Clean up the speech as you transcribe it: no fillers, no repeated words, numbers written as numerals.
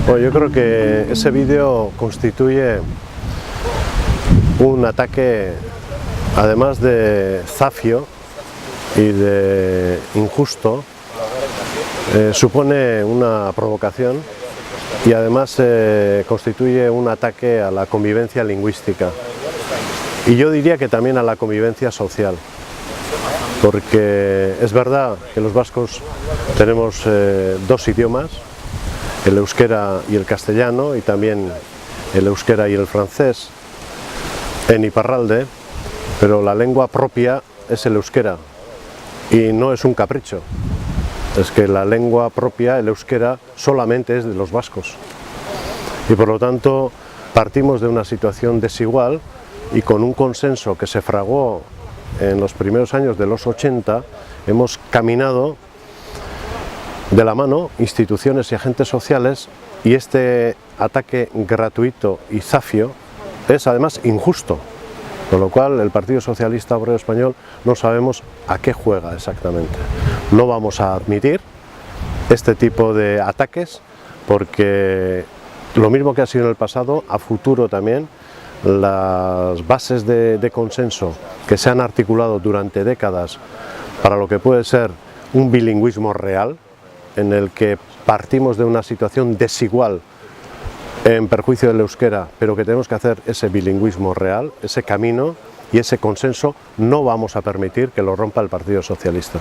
Bueno, yo creo que ese vídeo constituye un ataque, además de zafio y de injusto, supone una provocación y además constituye un ataque a la convivencia lingüística y yo diría que también a la convivencia social, porque es verdad que los vascos tenemos dos idiomas, el euskera y el castellano, y también el euskera y el francés en Iparralde, pero la lengua propia es el euskera y no es un capricho. Es que la lengua propia, el euskera, solamente es de los vascos y por lo tanto partimos de una situación desigual y con un consenso que se fraguó en los primeros años de los 80 hemos caminado de la mano instituciones y agentes sociales, y este ataque gratuito y zafio es además injusto, con lo cual el Partido Socialista Obrero Español no sabemos a qué juega exactamente. No vamos a admitir este tipo de ataques porque lo mismo que ha sido en el pasado, a futuro también, las bases de consenso que se han articulado durante décadas para lo que puede ser un bilingüismo real, en el que partimos de una situación desigual en perjuicio del euskera, pero que tenemos que hacer ese bilingüismo real, ese camino y ese consenso, no vamos a permitir que lo rompa el Partido Socialista.